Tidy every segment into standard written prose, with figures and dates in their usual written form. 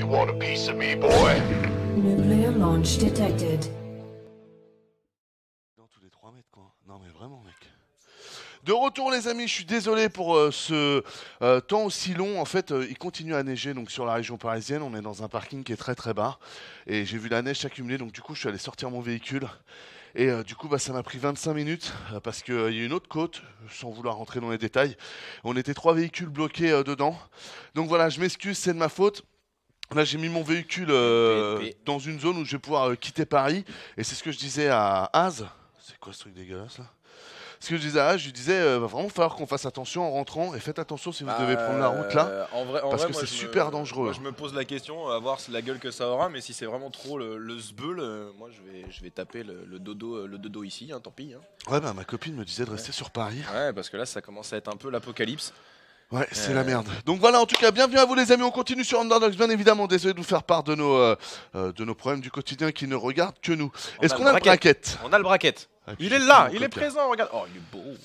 want a piece of me, boy? Nuclear launch detected. Dans tous les 3 mètres, quoi. Non, mais vraiment, mec. De retour, les amis, je suis désolé pour ce temps aussi long. En fait, il continue à neiger donc sur la région parisienne. On est dans un parking qui est très très bas. Et j'ai vu la neige s'accumuler, donc du coup, je suis allé sortir mon véhicule. Et du coup, ça m'a pris 25 minutes parce qu'il y a une autre côte, sans vouloir rentrer dans les détails. On était 3 véhicules bloqués dedans. Donc voilà, je m'excuse, c'est de ma faute. Là, j'ai mis mon véhicule dans une zone où je vais pouvoir quitter Paris. Et c'est ce que je disais à Az. C'est quoi ce truc dégueulasse là? Ce que je disais à Az, je lui disais, va vraiment falloir qu'on fasse attention en rentrant. Et faites attention si vous devez prendre la route là. Parce que c'est super dangereux. Moi, je me pose la question, à voir la gueule que ça aura. Mais si c'est vraiment trop le sbeul, moi je vais taper le dodo ici, hein, tant pis. Hein. Ouais, bah ma copine me disait de rester sur Paris. Ouais, parce que là, ça commence à être un peu l'apocalypse. Ouais, c'est la merde. Donc voilà, en tout cas, bienvenue à vous les amis, on continue sur Underdogs, bien évidemment, désolé de vous faire part de nos problèmes du quotidien qui ne regardent que nous. Est-ce qu'on a le bracket? On a le bracket. Ah, il est là, il est présent, regarde. Oh, il est beau.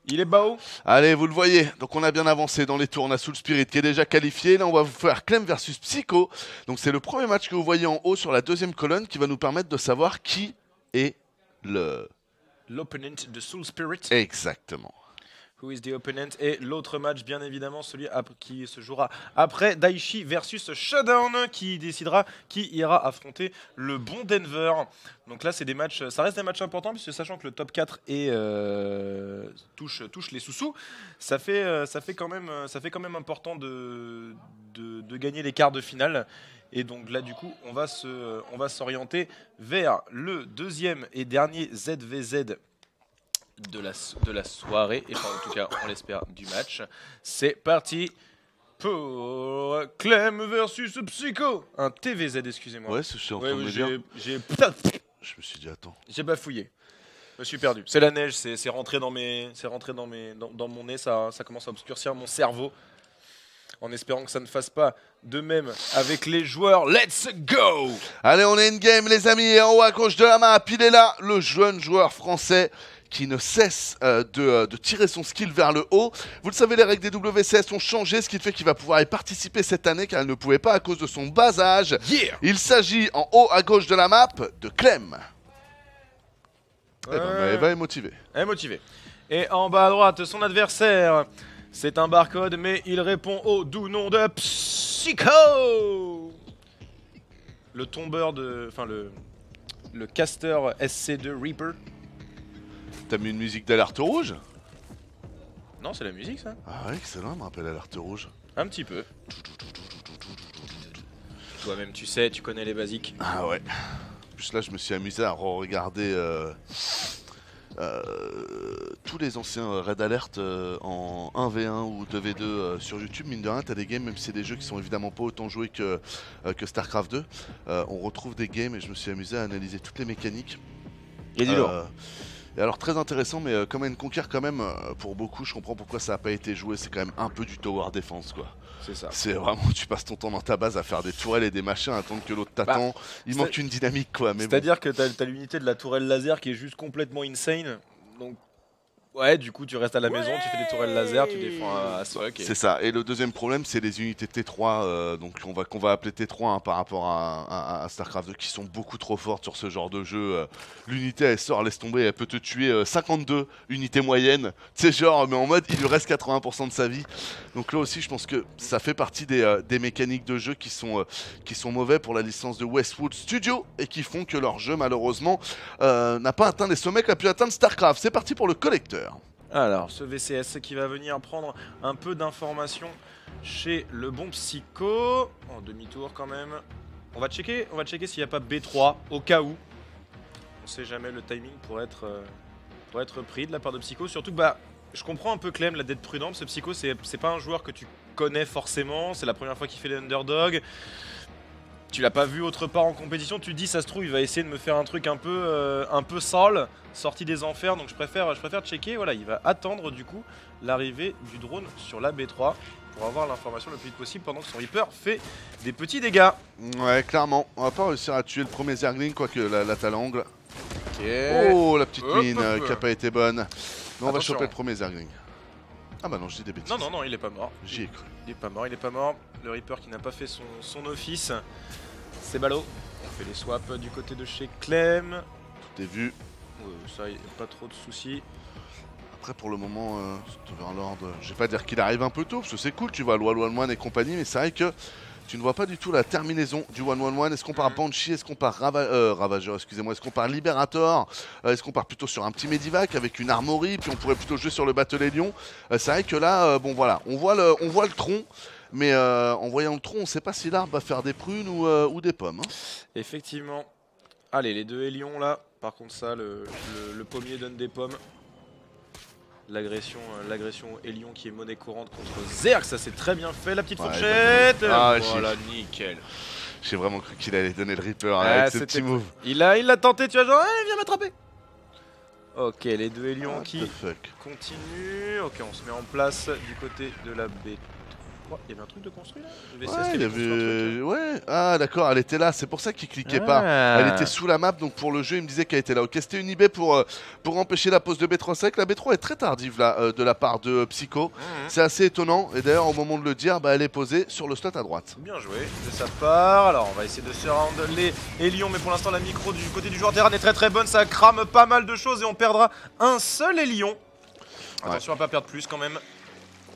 Il est beau. Allez, vous le voyez, donc on a bien avancé dans les tours, on a Soul Spirit qui est déjà qualifié, là on va vous faire Clem versus Psycho. Donc c'est le premier match que vous voyez en haut sur la deuxième colonne qui va nous permettre de savoir qui est l'opponent de Soul Spirit. Exactement. Who is the opponent? Et l'autre match, bien évidemment, celui qui se jouera après Daichi versus Showdown, qui décidera qui ira affronter le bon Denver. Donc là, c'est des matchs, ça reste des matchs importants, puisque sachant que le top 4 touche les sous-sous, ça fait quand même important de gagner les quarts de finale. Et donc là, du coup, on va s'orienter vers le deuxième et dernier ZVZ de la soirée, et enfin, en tout cas on l'espère du match. C'est parti pour Clem versus Psycho. Un TVZ, excusez-moi. Ouais, c'est ce que je suis en train de me dire. Je me suis dit attends. J'ai bafouillé. Je me suis perdu. C'est la neige, c'est rentré dans mon nez, ça commence à obscurcir mon cerveau. En espérant que ça ne fasse pas de même avec les joueurs. Let's go! Allez, on est in-game les amis, et en haut à gauche de la map, il est là, le jeune joueur français qui ne cesse de tirer son skill vers le haut. Vous le savez, les règles des WCS ont changé, ce qui fait qu'il va pouvoir y participer cette année, car il ne pouvait pas à cause de son bas âge. Yeah. Il s'agit en haut à gauche de la map de Clem. Eva est motivé. Elle est motivée. Et en bas à droite, son adversaire, c'est un barcode, mais il répond au doux nom de Psycho. Le tombeur de... Enfin, le caster SC2 Reaper. T'as mis une musique d'alerte rouge? Non, c'est la musique, ça. Ah ouais, excellent, me rappelle alerte rouge. Un petit peu. Toi-même, tu sais, tu connais les basiques. Ah ouais. En plus là, je me suis amusé à regarder tous les anciens Red Alert en 1v1 ou 2v2 sur YouTube. Mine de rien, t'as des games, même si c'est des jeux qui sont évidemment pas autant joués que StarCraft 2. On retrouve des games et je me suis amusé à analyser toutes les mécaniques. Il y a du lourd. Et alors très intéressant, mais Command Conquer quand même, pour beaucoup, je comprends pourquoi ça n'a pas été joué, c'est quand même un peu du tower defense quoi. C'est ça. C'est vraiment, tu passes ton temps dans ta base à faire des tourelles et des machins, à attendre que l'autre t'attend. Il manque une dynamique quoi. C'est-à-dire que t'as l'unité de la tourelle laser qui est juste complètement insane. Donc ouais, du coup tu restes à la maison, tu fais des tourelles laser, tu défends à Sock. C'est ça. Et le deuxième problème, c'est les unités T3, donc qu'on va appeler T3 hein, par rapport à StarCraft 2, qui sont beaucoup trop fortes sur ce genre de jeu. L'unité, elle sort, laisse tomber, elle peut te tuer 52 unités moyennes. Tu sais, genre, mais en mode, il lui reste 80% de sa vie. Donc là aussi, je pense que ça fait partie des mécaniques de jeu qui sont mauvais pour la licence de Westwood Studio et qui font que leur jeu, malheureusement, n'a pas atteint les sommets qu'a pu atteindre StarCraft. C'est parti pour le collecteur. Alors, ce VCS qui va venir prendre un peu d'informations chez le bon Psycho. En demi-tour quand même. On va checker s'il n'y a pas B3 au cas où. On sait jamais, le timing pour être pris de la part de Psycho. Surtout que je comprends un peu Clem là d'être prudent. Ce Psycho, c'est pas un joueur que tu connais forcément. C'est la première fois qu'il fait les underdogs. Tu l'as pas vu autre part en compétition, tu te dis ça se trouve il va essayer de me faire un truc un peu sale, sorti des enfers, donc je préfère checker. Voilà, il va attendre du coup l'arrivée du drone sur la B3 pour avoir l'information le plus vite possible pendant que son Reaper fait des petits dégâts. Ouais, clairement, on va pas réussir à tuer le premier Zergling, quoique la talangle. Ok. Oh, la petite mine qui a pas été bonne. Mais on va Attention. choper le premier Zergling. Ah bah non, je dis des bêtises. Non, il est pas mort. J'y ai cru. Il est pas mort, il est pas mort. Le Reaper qui n'a pas fait son office. C'est ballot. On fait les swaps du côté de chez Clem. Tout est vu. Ça, y a pas trop de soucis. Après, pour le moment, Overlord, je vais pas dire qu'il arrive un peu tôt, parce que c'est cool, tu vois, le 1-1-1 et compagnie, mais c'est vrai que tu ne vois pas du tout la terminaison du 1-1-1. Est-ce qu'on part Banshee, est-ce qu'on part Ravageur, excusez-moi, est-ce qu'on part Liberator, est-ce qu'on part plutôt sur un petit Medivac avec une Armory, puis on pourrait plutôt jouer sur le Battle Lion. C'est vrai que là, bon voilà, on voit le tronc, mais en voyant le tronc, on ne sait pas si l'arbre va faire des prunes ou des pommes. Hein. Effectivement. Allez, les deux Hélions là. Par contre, ça, le pommier donne des pommes. L'agression Hélion qui est monnaie courante contre Zerg, ça c'est très bien fait, la petite fourchette. Voilà, nickel. J'ai vraiment cru qu'il allait donner le Reaper avec ce petit move. Il l'a tenté, tu vois, genre, viens m'attraper. Ok, les deux Hélions qui continuent. Ok, on se met en place du côté de la B3. Il y avait un truc de construit là? Ouais, il y avait... ouais. Ah d'accord, elle était là, c'est pour ça qu'il cliquait pas. Elle était sous la map, donc pour le jeu il me disait qu'elle était là. Ok, c'était une IB pour empêcher la pose de B3. C'est vrai que la B3 est très tardive là, de la part de Psycho. C'est assez étonnant, et d'ailleurs au moment de le dire, elle est posée sur le slot à droite. Bien joué de sa part. Alors on va essayer de surround les Hélions, mais pour l'instant la micro du côté du joueur Terran est très bonne. Ça crame pas mal de choses et on perdra un seul Hélion. Attention à pas perdre plus quand même.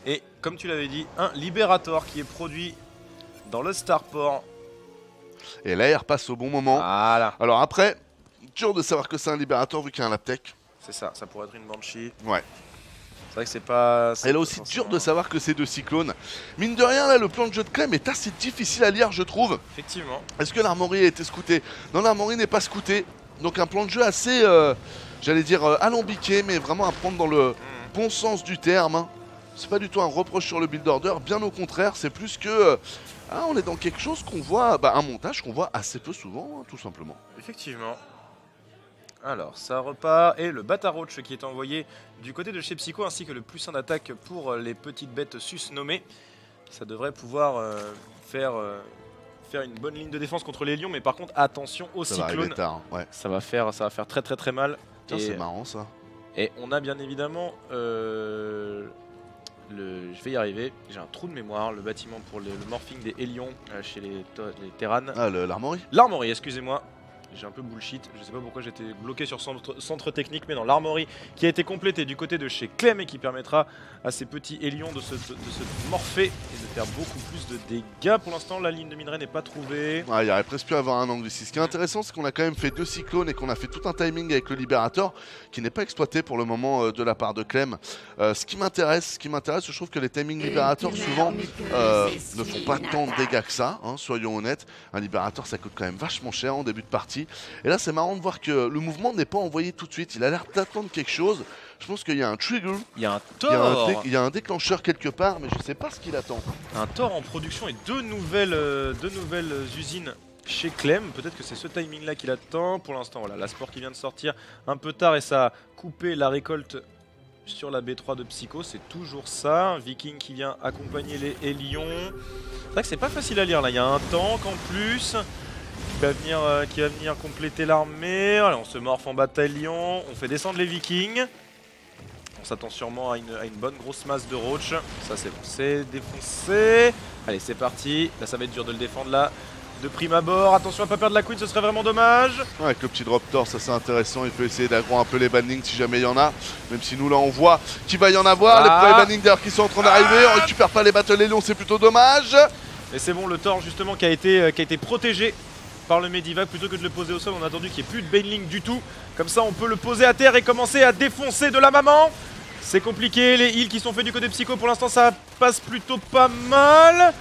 Et comme tu l'avais dit, un Liberator qui est produit dans le Starport. Et là, il repasse au bon moment. Voilà. Alors après, dur de savoir que c'est un Liberator vu qu'il y a un Laptech. C'est ça pourrait être une Banshee. Ouais. C'est vrai que c'est pas... Et là aussi, dur de savoir que c'est deux cyclones. Mine de rien, là, le plan de jeu de Clem est assez difficile à lire, je trouve. Effectivement. Est-ce que l'Armory a été scoutée? Non, l'Armory n'est pas scoutée. Donc un plan de jeu assez, j'allais dire, alambiqué, mais vraiment à prendre dans le bon sens du terme. C'est pas du tout un reproche sur le build order, bien au contraire, c'est plus que on est dans quelque chose qu'on voit, un montage qu'on voit assez peu souvent, tout simplement. Effectivement. Alors ça repart, et le Bataroach qui est envoyé du côté de chez Psycho, ainsi que le plus 1 d'attaque pour les petites bêtes susnommées. Ça devrait pouvoir faire une bonne ligne de défense contre les lions, mais par contre attention aux cyclones. Tard, ouais. Ça va faire très mal. C'est marrant ça. Et on a bien évidemment je vais y arriver, j'ai un trou de mémoire, le bâtiment pour le morphing des Hélions chez les Terran. Ah, l'Armory. L'Armory, excusez-moi. J'ai un peu bullshit, je sais pas pourquoi j'étais bloqué sur centre technique, mais dans l'Armory qui a été complété du côté de chez Clem et qui permettra à ces petits Hélions de se morpher et de faire beaucoup plus de dégâts. Pour l'instant, la ligne de minerai n'est pas trouvée. Il y aurait presque pu avoir un angle ici. Ce qui est intéressant, c'est qu'on a quand même fait 2 cyclones et qu'on a fait tout un timing avec le Liberator qui n'est pas exploité pour le moment de la part de Clem. Ce qui m'intéresse, je trouve que les timing Liberator souvent ne font pas tant de dégâts que ça, hein, soyons honnêtes. Un Liberator, ça coûte quand même vachement cher en début de partie. Et là, c'est marrant de voir que le mouvement n'est pas envoyé tout de suite. Il a l'air d'attendre quelque chose. Je pense qu'il y a un trigger. Il y a un Thor. Il y a un déclencheur quelque part, mais je sais pas ce qu'il attend. Un Thor en production et deux nouvelles usines chez Clem. Peut-être que c'est ce timing-là qu'il attend. Pour l'instant, voilà, la Sport qui vient de sortir un peu tard et ça a coupé la récolte sur la B3 de Psycho. C'est toujours ça. Un Viking qui vient accompagner les Hélions. C'est vrai que c'est pas facile à lire là. Il y a un tank en plus qui va venir compléter l'armée. On se morphe en bataillon. On fait descendre les Vikings. On s'attend sûrement à une bonne grosse masse de roach. Ça c'est bon, c'est défoncé. Allez, c'est parti. Là, ça va être dur de le défendre là. De prime abord. Attention à pas perdre la queen, ce serait vraiment dommage. Ouais, avec le petit drop tor, ça c'est intéressant. Il peut essayer d'aggro un peu les bannings si jamais il y en a. Même si nous là on voit qu'il va y en avoir. Les premiers bannings d'ailleurs qui sont en train d'arriver. On récupère pas les battle Hélions, c'est plutôt dommage. Et c'est bon, le Thor justement qui a été protégé par le Medivac. Plutôt que de le poser au sol, on a attendu qu'il n'y ait plus de baneling du tout. Comme ça on peut le poser à terre et commencer à défoncer de la maman. C'est compliqué, les heals qui sont faits du côté Psycho pour l'instant ça passe plutôt pas mal.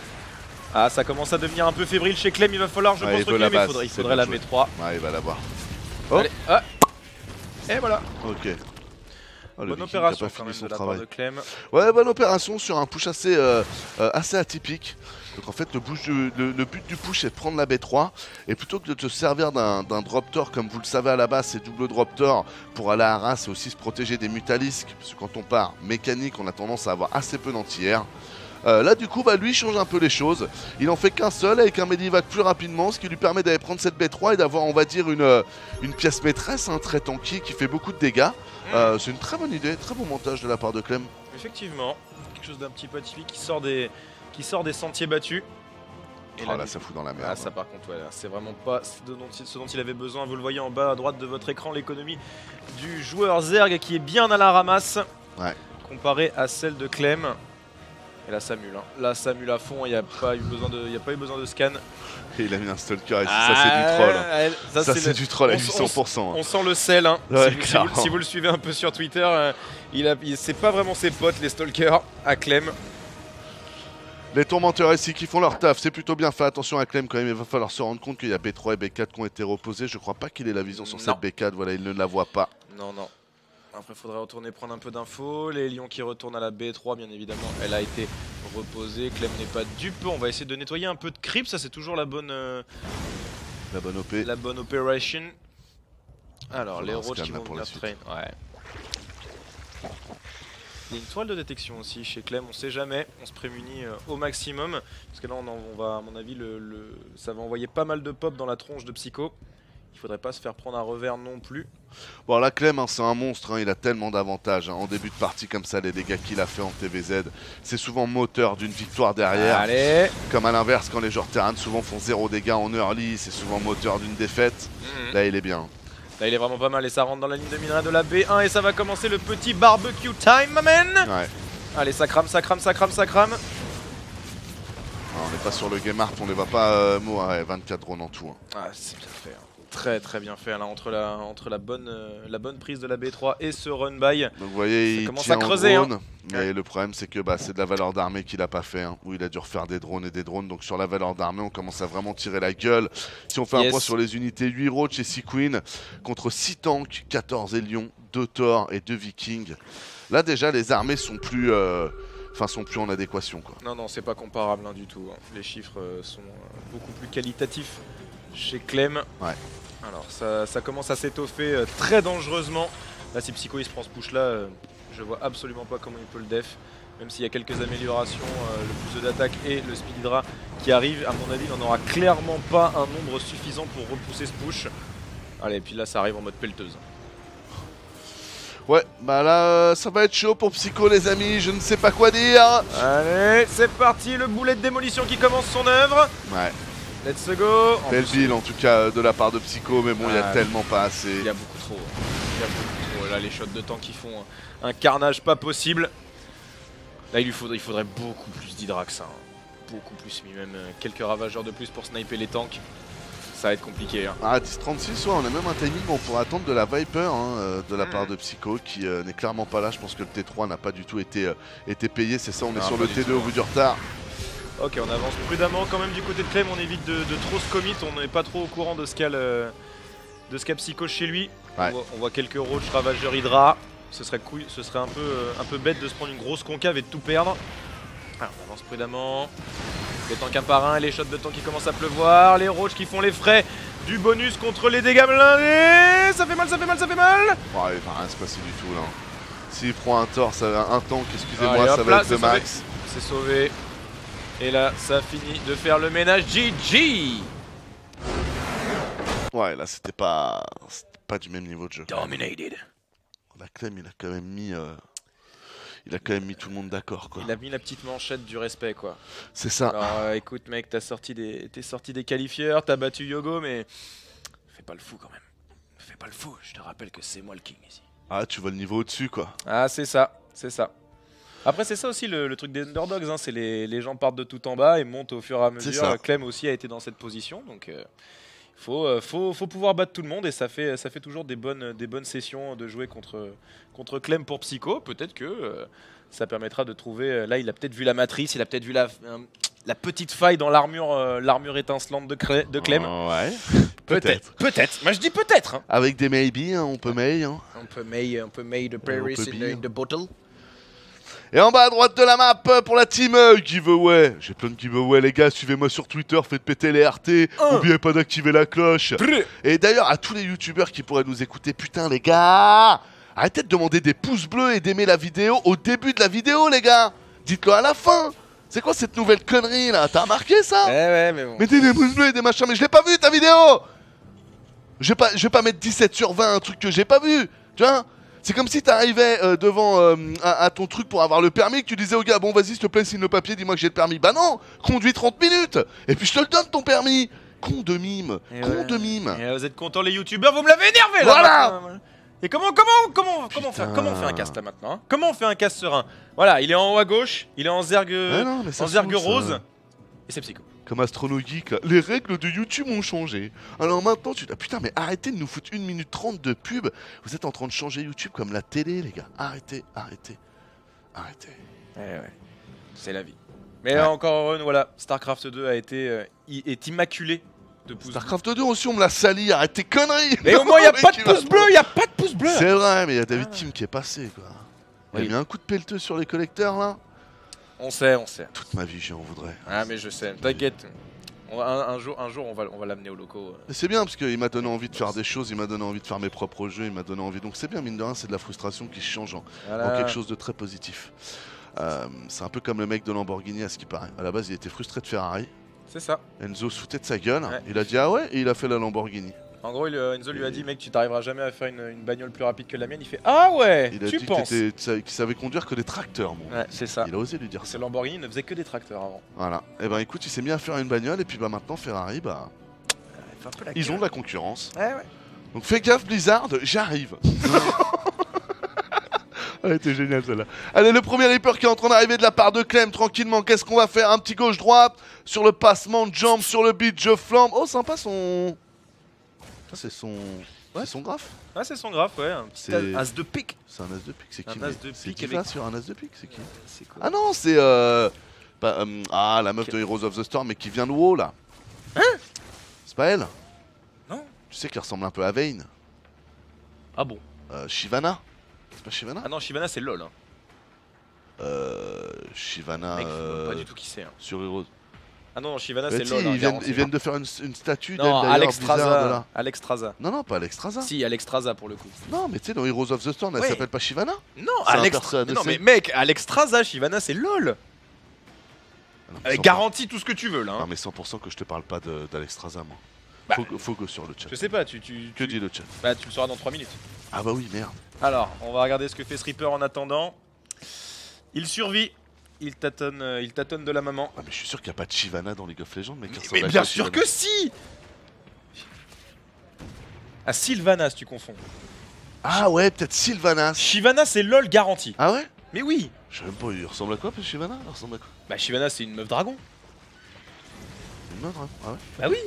Ah, ça commence à devenir un peu fébrile chez Clem, il va falloir je pense reculer, mais il faudrait la B3. Ouais, il va l'avoir. Oh. Allez, et voilà. Ok. Oh, bonne opération quand même de la part de Clem. Ouais, bonne opération sur un push assez atypique. Donc en fait le but du push c'est de prendre la B3 et plutôt que de te servir d'un drop tor comme vous le savez à la base c'est double drop tor pour aller à race et aussi se protéger des mutalisques parce que quand on part mécanique on a tendance à avoir assez peu d'anti-air. Là du coup lui change un peu les choses, il en fait qu'un seul avec un Medivac plus rapidement ce qui lui permet d'aller prendre cette B3 et d'avoir on va dire une pièce maîtresse, un très tanky qui fait beaucoup de dégâts. C'est une très bonne idée, très bon montage de la part de Clem. Effectivement, quelque chose d'un petit peu atypique qui sort des qui sort des sentiers battus. Et Oh là, ça fout dans la merde. Ah, ça par contre, ouais, c'est vraiment pas ce dont il avait besoin. Vous le voyez en bas à droite de votre écran, l'économie du joueur Zerg qui est bien à la ramasse. Ouais. Comparé à celle de Clem. Et là ça mule, hein. Là ça mule à fond, il n'y a pas eu besoin de scan. Et il a mis un stalker ici, ça c'est du troll. Ça c'est du troll à 800%. On sent le sel, hein. Ouais, si vous le suivez un peu sur Twitter, c'est pas vraiment ses potes les stalkers à Clem. Les tourmenteurs ici qui font leur taf, c'est plutôt bien fait. Attention à Clem quand même, il va falloir se rendre compte qu'il y a B3 et B4 qui ont été reposés. Je crois pas qu'il ait la vision sur cette B4, voilà, il ne la voit pas. Non. Après, il faudrait retourner prendre un peu d'infos. Les lions qui retournent à la B3, bien évidemment, elle a été reposée. Clem n'est pas dupe. On va essayer de nettoyer un peu de creep, ça c'est toujours la bonne OP. La bonne opération. Alors, les roaches roaches qui vont venir train. Ouais. Il y a une toile de détection aussi chez Clem, on sait jamais, on se prémunit au maximum. Parce que là, on va, à mon avis, ça va envoyer pas mal de pop dans la tronche de Psycho. Il faudrait pas se faire prendre un revers non plus. Bon là Clem hein, c'est un monstre, hein, il a tellement d'avantages hein. En début de partie comme ça, les dégâts qu'il a fait en TVZ, c'est souvent moteur d'une victoire derrière. Allez. Comme à l'inverse quand les joueurs Terran souvent font 0 dégâts en early, c'est souvent moteur d'une défaite. Là il est bien. Là il est vraiment pas mal et ça rentre dans la ligne de minerai de la B1 et ça va commencer le petit barbecue time, my man. Ouais. Allez, ça crame. Ah, on n'est pas sur le game art, on les voit pas ouais, 24 drones en tout. Hein. Ah, c'est bien fait. Hein. Très bien fait là, entre la bonne prise de la B3 et ce run by. Donc vous voyez, il commence tient à creuser. en drone, mais le problème c'est que c'est de la valeur d'armée qu'il a pas fait, hein, où il a dû refaire des drones et des drones. Donc sur la valeur d'armée, on commence à vraiment tirer la gueule. Si on fait un point sur les unités, 8 Roach et 6 Queen contre 6 tanks, 14 Hélions, 2 Thor et 2 Vikings. Là déjà les armées sont plus sont plus en adéquation quoi. Non, c'est pas comparable hein, du tout. Hein. Les chiffres sont beaucoup plus qualitatifs chez Clem. Ouais. Alors ça commence à s'étoffer très dangereusement. Là si Psycho il se prend ce push là, je vois absolument pas comment il peut le def. Même s'il y a quelques améliorations, le boost d'attaque et le speed hydra qui arrive, à mon avis il n'en aura clairement pas un nombre suffisant pour repousser ce push. Allez, et puis là ça arrive en mode pelleteuse. Ouais, bah là ça va être chaud pour Psycho les amis, je ne sais pas quoi dire. Allez, c'est parti, le boulet de démolition qui commence son œuvre. Ouais. Let's go. Belle build en tout cas de la part de Psycho, mais bon il y a tellement pas assez. Il y a beaucoup trop. Là les shots de temps qui font un carnage pas possible. Là il faudrait beaucoup plus d'Hydra que ça. Hein. Beaucoup plus, même quelques ravageurs de plus pour sniper les tanks. Ça va être compliqué. Hein. Ah 10-36, ouais, on a même un timing où on pourrait attendre de la Viper hein, de la part de Psycho qui n'est clairement pas là. Je pense que le T3 n'a pas du tout été payé, c'est ça, on est sur le T2 au bout du retard. Ok, on avance prudemment quand même du côté de Clem, on évite de trop se commit, on n'est pas trop au courant de ce qu'a Psycho chez lui. Ouais. On voit quelques roach ravageurs Hydra, ce serait un peu bête de se prendre une grosse concave et de tout perdre. Alors, on avance prudemment, les tanks un par un, les shots de temps qui commencent à pleuvoir, les roach qui font les frais du bonus contre les dégâts blindés, ça fait mal. Ouais, il va rien se passer du tout là. S'il prend un tort, un tank, excusez-moi, ça va être de max. C'est sauvé. Et là, ça finit de faire le ménage. GG. Ouais, là, c'était pas du même niveau de jeu. Dominated. La Clem, il a quand même mis tout le monde d'accord, quoi. Il a mis la petite manchette du respect, quoi. C'est ça. Alors, écoute, mec, t'es sorti des qualifieurs, t'as battu Yogo, mais fais pas le fou quand même. Fais pas le fou. Je te rappelle que c'est moi le king ici. Ah, tu vois le niveau au-dessus, quoi. Ah, c'est ça. Après c'est ça aussi le truc des underdogs, hein, c'est les gens partent de tout en bas et montent au fur et à mesure. Clem aussi a été dans cette position, donc faut pouvoir battre tout le monde et ça fait toujours des bonnes sessions de jouer contre Clem pour Psycho. Peut-être que ça permettra de trouver, là il a peut-être vu la matrice, il a peut-être vu la petite faille dans l'armure étincelante de Clem. Ouais. Peut-être. Moi je dis peut-être. Hein. Avec des maybe, hein, on peut may. Hein. On peut may the Paris in the bottle. Et en bas à droite de la map pour la team giveaway. J'ai plein de giveaway les gars, suivez-moi sur Twitter, faites péter les RT, n'oubliez pas d'activer la cloche. Et d'ailleurs à tous les youtubeurs qui pourraient nous écouter, putain les gars, arrêtez de demander des pouces bleus et d'aimer la vidéo au début de la vidéo les gars. Dites-le à la fin. C'est quoi cette nouvelle connerie là? T'as remarqué ça? Ouais mais bon. Mettez des pouces bleus et des machins, mais je l'ai pas vu ta vidéo. Je vais pas mettre 17 sur 20, un truc que j'ai pas vu, tu vois. C'est comme si t'arrivais devant à ton truc pour avoir le permis, que tu disais au gars, bon vas-y s'il te plaît, signe le papier, dis-moi que j'ai le permis. Bah non, conduis 30 minutes, et puis je te le donne ton permis. Con de mime, Et con de mime. Et vous êtes contents les youtubeurs, vous me l'avez énervé là. Voilà. Maintenant. Et comment on fait un cast là maintenant hein. Comment on fait un cast serein? Voilà, il est en haut à gauche, il est en zergue, non, mais ça en zergue saoule, ça. rose, et c'est Psycho. Comme Astrono Geek, là, les règles de YouTube ont changé. Alors maintenant, tu dis, ah, putain, mais arrêtez de nous foutre 1 minute 30 de pub. Vous êtes en train de changer YouTube comme la télé, les gars. Arrêtez, arrêtez, arrêtez. Ouais, c'est la vie. Mais Ouais. encore heureux, voilà, StarCraft 2 a été est immaculé de pouces bleus. StarCraft 2 aussi, on me l'a sali, arrête tes conneries. Mais au moins, il n'y a Le pas mec, de il va pouce bleu, il n'y a pas de pouce bleu. C'est vrai, mais il y a David Tim qui est passé, quoi. Il Oui. a mis un coup de pelleteux sur les collecteurs, là. On sait. Toute ma vie, j'en voudrais. Ah, mais je sais, t'inquiète. Un jour, on va l'amener au loco. Mais c'est bien parce qu'il m'a donné envie de faire des choses, il m'a donné envie de faire mes propres jeux, il m'a donné envie. Donc c'est bien, mine de rien, c'est de la frustration qui se change en Voilà. quelque chose de très positif. C'est un peu comme le mec de Lamborghini à ce qui paraît. À la base, il était frustré de Ferrari. C'est ça. Enzo se foutait de sa gueule. Ouais. Il a dit ah ouais et il a fait la Lamborghini. En gros, Enzo lui a dit, mec, tu t'arriveras jamais à faire une bagnole plus rapide que la mienne. Il fait, ah ouais, Il a tu dit penses. qu'il savait conduire que des tracteurs, mon. Ouais, c'est ça. Il a osé lui dire Parce ça. que Lamborghini ne faisait que des tracteurs avant. Voilà. Et ben écoute, il s'est mis à faire une bagnole et puis bah maintenant Ferrari, bah Fait un peu la ils gueule. ont de la concurrence. Ouais. Donc fais gaffe Blizzard, j'arrive. Elle était géniale celle-là. Allez, le premier Reaper qui est en train d'arriver de la part de Clem, tranquillement. Qu'est-ce qu'on va faire? Un petit gauche-droite, sur le passement de jambes, sur le beat, je flambe. Oh, sympa son... Ça, c'est son... C'est son graphe. Ah, c'est son graphe, ouais. Un petit C'est- as de pique. C'est un as de pique, c'est Un qui as lui de C'est pique qui avec- va sur un as de pique, c'est qui? C'est quoi? Ah non, c'est... la meuf de Heroes of the Storm, mais qui vient de WoW, là. Hein? C'est pas elle? Non. Tu sais qu'elle ressemble un peu à Vayne. Ah bon? Shyvana. C'est pas Shyvana? Ah non, Shyvana, c'est LOL. Hein. Shyvana Mec, je sais même pas du tout qui c'est. Hein. sur Heroes. Ah non, Shyvana, Mais c'est tu LOL. sais, hein, ils viennent, garanti. ils viennent de faire une statue d'elle Non, d'ailleurs, Alex Blizzard, de Traza. là. Alex Traza. Non, non, pas Alex Traza. Si, Alex Traza pour le coup. Non, mais tu sais, dans Heroes of the Storm, elle Ouais. s'appelle pas Shyvana? Non, C'est un Alex perso ADC. Non, mais mec, Alex Traza, Shyvana, c'est LOL. Ah non, mais Avec 100%. garantie tout ce que tu veux là. Non, Hein. mais 100% que je te parle pas d'Alex Traza, moi. Bah, Faut go sur le chat. Je sais pas, tu Que dit le chat? Bah, tu le sauras dans 3 minutes. Ah bah oui, merde. Alors, on va regarder ce que fait ce Reaper en attendant. Il survit. Il tâtonne de la maman. Ah, mais je suis sûr qu'il n'y a pas de Shyvana dans League of Legends, mais Mais bien sûr que si. Ah, Sylvanas, tu confonds. Ah ouais, peut-être Sylvanas. Shyvana, c'est LOL garanti. Ah ouais? Mais oui. Je sais même pas, il ressemble à quoi, Shyvana? Il ressemble à quoi? Bah, Shyvana, c'est une meuf dragon. Une autre, hein? Ah ouais? Bah oui.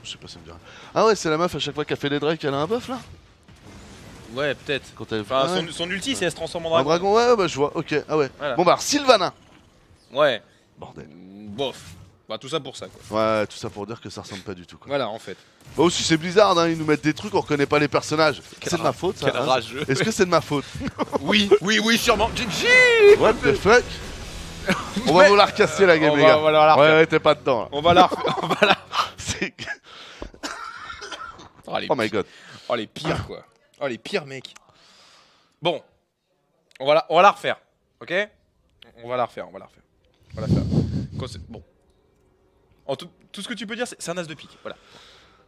Je sais pas, ça me dit rien. Ah ouais, c'est la meuf à chaque fois qu'elle fait des drakes, elle a un buff là? Ouais, peut-être. Quand elle... Enfin, Ah ouais. son ulti, c'est elle se transforme en Un dragon. dragon, ouais, bah je vois, ok, ah ouais. Voilà. Bon bah, alors, Sylvana. Ouais. Bordel. Bof. Bah, tout ça pour ça, quoi. Ouais, tout ça pour dire que ça ressemble pas du tout, quoi. Voilà, en fait. Bah aussi, c'est Blizzard, hein, ils nous mettent des trucs, on reconnaît pas les personnages. C'est de ma faute, ça. Quel hein. rageux. Est-ce que c'est de ma faute? Oui, sûrement. GG. What the fuck? On va vous la recasser la game, On les va- gars. on va la refaire. Ouais, t'es pas dedans là. On va la refaire. On va la... C'est- Oh, les Oh my god. Oh les pires quoi. Oh les pires mecs. Bon. On va la refaire. Ok? On va la refaire. On va la faire. Bon. Tout ce que tu peux dire, c'est un as de pique. Voilà.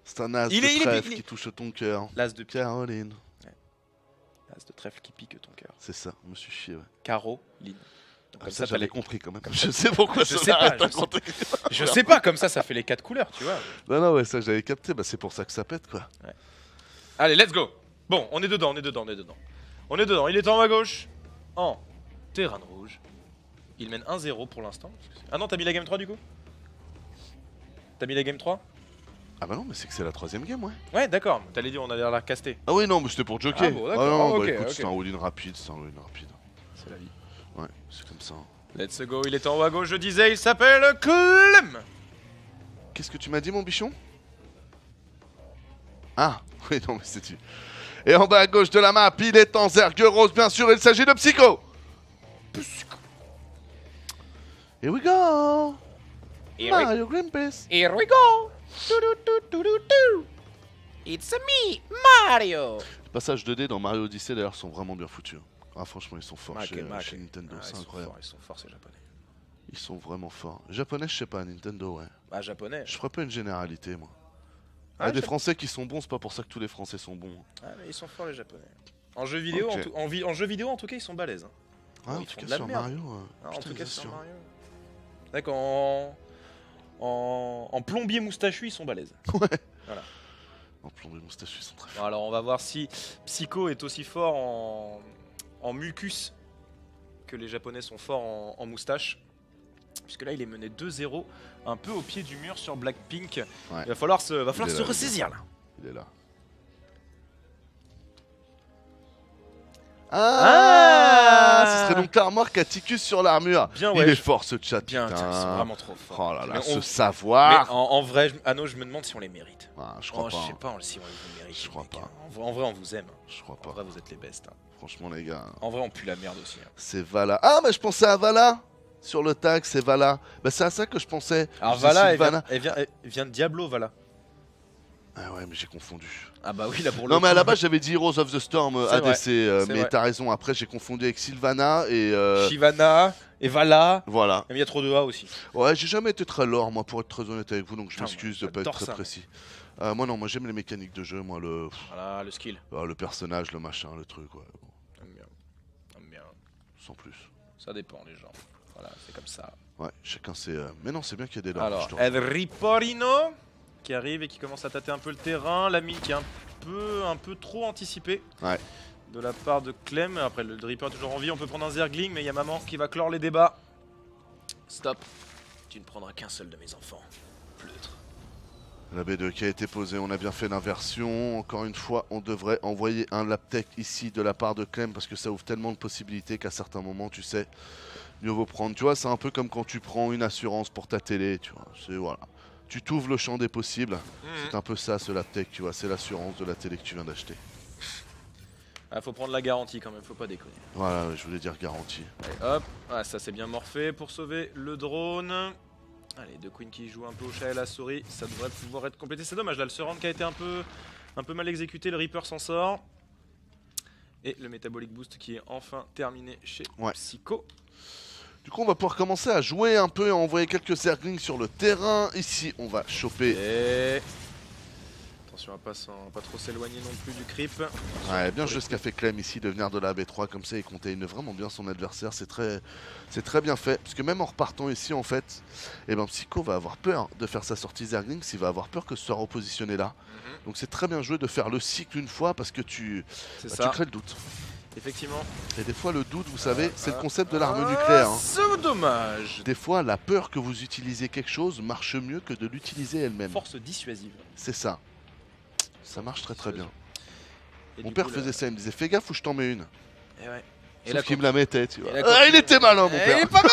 C'est un as Il de est- trèfle il est- qui touche ton cœur. L'as de pique. Caroline. As de trèfle qui pique ton cœur. C'est ça, je me suis chié, ouais. Caroline. Donc, Ah, comme ça, ça, j'avais les... compris quand même. Je sais pourquoi Je ça sais n'arrête pas, de compter. Je sais pas, comme ça fait les 4 couleurs, tu vois. Non, non, ouais, ça j'avais capté, bah c'est pour ça que ça pète quoi. Allez, let's go. Bon, on est dedans. Il est en haut à gauche. En terrain de rouge. Il mène 1-0 pour l'instant. Ah non, t'as mis la game 3 du coup? T'as mis la game 3? Ah bah non, mais c'est que c'est la troisième game, ouais. Ouais, d'accord. T'allais dire on allait la caster. Ah oui, non, mais c'était pour joker. Ah bon, d'accord. non, Ah, bah ok, écoute, ok. c'est un all-in rapide, c'est un all-in rapide. C'est la vie. Ouais, c'est comme ça. Let's go, il est en haut à gauche, je disais, il s'appelle Clem. Qu'est-ce que tu m'as dit, mon bichon? Ah, oui, non, mais c'est tu. Et en bas à gauche de la map, il est en zergue rose, bien sûr, il s'agit de Psycho. Here we go. Mario Greenpeace. Here we go. It's me, Mario. Les passages 2D dans Mario Odyssey, d'ailleurs, sont vraiment bien foutus. Ah, franchement, ils sont forts chez Nintendo, c'est incroyable. Ils sont forts, ces japonais. Ils sont vraiment forts. Japonais, je sais pas, Nintendo, ouais. Ah, japonais. Je ferais pas une généralité, moi. Ah, Ah, des je- Français qui sont bons, c'est pas pour ça que tous les Français sont bons. Ah, mais ils sont forts, les japonais. En jeu vidéo, Ok. en jeu vidéo, en tout cas, ils sont balèzes. Hein. Ah, en ils tout font cas de la sur merde. Mario. Ah, en putain, tout cas, c'est sur sûr. Mario. C'est vrai qu'en plombier moustachu, ils sont balèzes. En plomb, les moustaches, ils sont très Bon, forts. alors, on va voir si Psycho est aussi fort en mucus que les Japonais sont forts en moustache. Puisque là, il est mené 2-0, un peu au pied du mur sur Blackpink. Ouais. Il va falloir se Il est là, ressaisir là. Il est là. Ah, Ce serait donc ta remarque à Ticus sur l'armure. Bien, Il ouais, est je- fort ce chat. Bien, putain. ils sont vraiment trop forts. Oh là là, Mais ce mais savoir. en vrai, Anno, je me demande si on les mérite. Ah, je crois Oh, pas. je sais hein. pas si on les mérite. Je crois mec. pas. En vrai, on vous aime. Je crois En pas. vrai, vous êtes les bestes. Hein. Franchement, les gars. En vrai, on pue la merde aussi. Hein. C'est Vala. Ah, mais je pensais à Vala. Sur le tag, c'est Vala. Bah, c'est à ça que je pensais. Alors Je disais Vala, Sylvana. elle vient de Diablo, Vala. Ah ouais, mais j'ai confondu. Ah bah oui, là pour le Non, mais à coup, la base, j'avais dit Heroes of the Storm C'est vrai, ADC. c'est Mais vrai. t'as raison. Après, j'ai confondu avec Sylvana et. Shyvana et Vala. Voilà. Mais il y a trop de A aussi. Ouais, j'ai jamais été très lore, moi, pour être très honnête avec vous, donc je Putain, m'excuse de moi, pas être j'adore très ça, précis. Moi, non, moi j'aime les mécaniques de jeu, moi, Voilà, le skill. le personnage, le machin, le truc, ouais. Bon, J'aime bien. J'aime bien. sans plus. Ça dépend, les gens. Voilà, c'est comme ça. Ouais, chacun c'est. Mais non, c'est bien qu'il y ait des lores. Alors, je te- El Riporino qui arrive et qui commence à tâter un peu le terrain. La mine qui est un peu trop anticipée. Ouais. De la part de Clem. Après, le Dripper toujours en vie. On peut prendre un Zergling, mais il y a maman qui va clore les débats. Stop. Tu ne prendras qu'un seul de mes enfants. Pleutre. La B2 qui a été posée, on a bien fait l'inversion. Encore une fois, on devrait envoyer un Laptech ici de la part de Clem parce que ça ouvre tellement de possibilités qu'à certains moments, tu sais, mieux vaut prendre. Tu vois, c'est un peu comme quand tu prends une assurance pour ta télé, tu vois. C'est voilà. Tu t'ouvres le champ des possibles. C'est un peu ça, ce Laptech, tu vois. C'est l'assurance de la télé que tu viens d'acheter. Ah, faut prendre la garantie quand même, faut pas déconner. Voilà, je voulais dire garantie. Allez, hop. Ah, ça c'est bien morphé pour sauver le drone. Allez, deux Queen qui jouent un peu au chat et la souris. Ça devrait pouvoir être complété. C'est dommage, là, le surround qui a été un peu mal exécuté. Le Reaper s'en sort. Et le Metabolic Boost qui est enfin terminé chez Ouais. Psycho. Du coup, on va pouvoir commencer à jouer un peu et envoyer quelques Zerglings sur le terrain. Ici, on va choper. Et... Attention à pas trop s'éloigner non plus du creep. Ouais, bien joué ce qu'a fait Clem ici de venir de la B3 comme ça, il containe vraiment bien son adversaire, c'est très bien fait. Parce que même en repartant ici en fait, eh ben, Psycho va avoir peur de faire sa sortie Zerglings, il va avoir peur que ce soit repositionné là. Donc c'est très bien joué de faire le cycle une fois parce que tu C'est crées le doute. Effectivement. Et des fois le doute, vous savez, c'est le concept de l'arme nucléaire. Hein. C'est dommage. Des fois la peur que vous utilisez quelque chose marche mieux que de l'utiliser elle-même. Force dissuasive. C'est ça. Ça marche très bien. Et Mon du père coup, faisait ça, il me disait fais gaffe ou je t'en mets une. Et ouais. Et Sauf là, qu'il me la mettait, tu vois. et là, Ah, quand il tu- était malin, mon Eh, père. il est pas bête.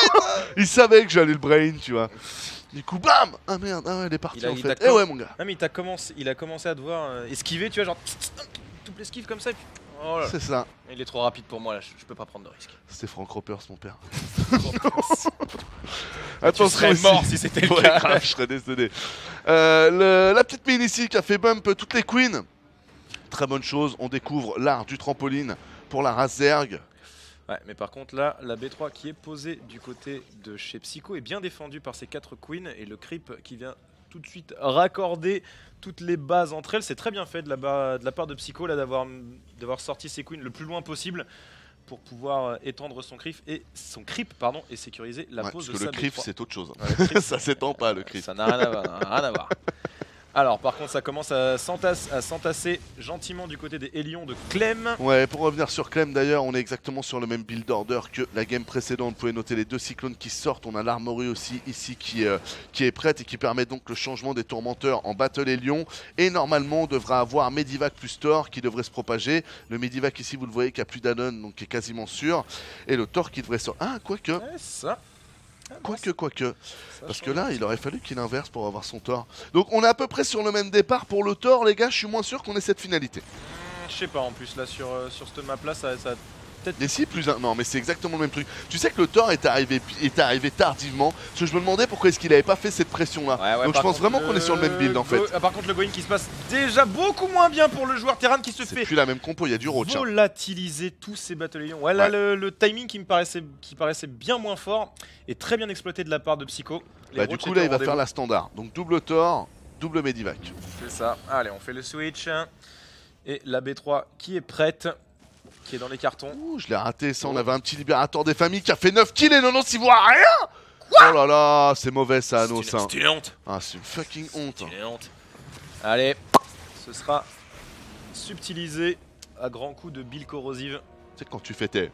Il savait que j'allais le brain, tu vois. Du coup, bam. Ah merde, ah ouais, elle est partie Il a- en il fait. t'a Eh ouais, mon gars. Non mais il a commencé à devoir esquiver, tu vois, genre double esquive comme ça. Et puis... Oh là là. C'est ça. Il est trop rapide pour moi là, je peux pas prendre de risque. C'était Frank Ropers, mon père. Tu serais aussi. mort si c'était le Ouais, cas. grave, je serais désolé. La petite mine ici qui a fait bump toutes les queens. Très bonne chose, on découvre l'art du trampoline pour la race Zerg. Ouais, mais par contre là, la B3 qui est posée du côté de chez Psycho est bien défendue par ses 4 queens et le creep qui vient tout de suite raccorder toutes les bases entre elles. C'est très bien fait de la part de Psycho là d'avoir sorti ses queens le plus loin possible pour pouvoir étendre son creep et sécuriser la Ouais, pose parce de que sa le crif, B3. c'est autre chose. Ouais, le creep, Ça s'étend pas, le crif. ça n'a rien à voir, rien à voir. Alors par contre ça commence à s'entasser gentiment du côté des Hélions de Clem. Ouais, pour revenir sur Clem d'ailleurs, on est exactement sur le même build order que la game précédente. Vous pouvez noter les deux cyclones qui sortent. On a l'armory aussi ici qui est prête et qui permet donc le changement des tourmenteurs en Battle Hélion. Et normalement, on devra avoir Medivac plus Thor qui devrait se propager. Le Medivac ici, vous le voyez, qui a plus d'addon, donc qui est quasiment sûr. Et le Thor qui devrait sortir. Ah, quoique. Ouais, ça. Ah, bon, Quoique. ça Parce que change. là, il aurait fallu qu'il inverse pour avoir son Thor. Donc on est à peu près sur le même départ pour le Thor, les gars. Je suis moins sûr qu'on ait cette finalité. Je sais pas, en plus là sur cette map là, ça peut-être. Mais si, non, mais c'est exactement le même truc. Tu sais que le Thor est arrivé tardivement. Parce que je me demandais pourquoi est-ce qu'il avait pas fait cette pression-là. Donc je pense vraiment qu'on est sur le même build en fait. Par contre, le going qui se passe déjà beaucoup moins bien pour le joueur Terran qui se C'est fait plus la même compo, il y a du roach. Hein. volatiliser tous ses bataillons. Ouais, là Ouais. le timing qui paraissait bien moins fort est très bien exploité de la part de Psycho. Les Bah, du roaches coup, étaient là, au il va faire rendez-vous. la standard. Donc double Thor, double Medivac. C'est ça. Allez, on fait le switch. Et la B3 qui est prête. qui est dans les cartons. Ouh, je l'ai raté, ça, on avait un petit libérateur des familles qui a fait 9 kills et non, il voit rien. Oh là là, c'est mauvais ça, Anno, ça. C'est une honte. Ah, c'est une fucking honte. C'est une honte. Allez, ce sera subtilisé à grands coups de bile corrosive. Tu sais, quand tu fais tes...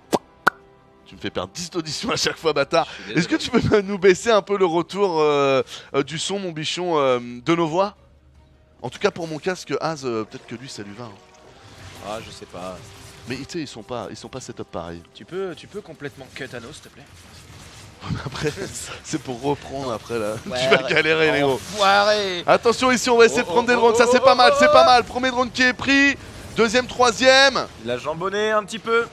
Tu me fais perdre 10 d'audition à chaque fois, bâtard. Est-ce que tu peux nous baisser un peu le retour du son, mon bichon, de nos voix? En tout cas, pour mon casque, Az, peut-être que lui, ça lui va. Hein. Ah, je sais pas. Mais tu sais, ils sont pas setup pareil. Tu peux complètement cut Anno, s'il te plaît. Après, c'est pour reprendre après là. Ouais, Tu vas galérer, les gros. Enfoiré. Attention, ici, on va essayer de prendre des drones. Ça, c'est pas mal, c'est pas mal. Premier drone qui est pris. Deuxième, troisième. Il a jambonné un petit peu.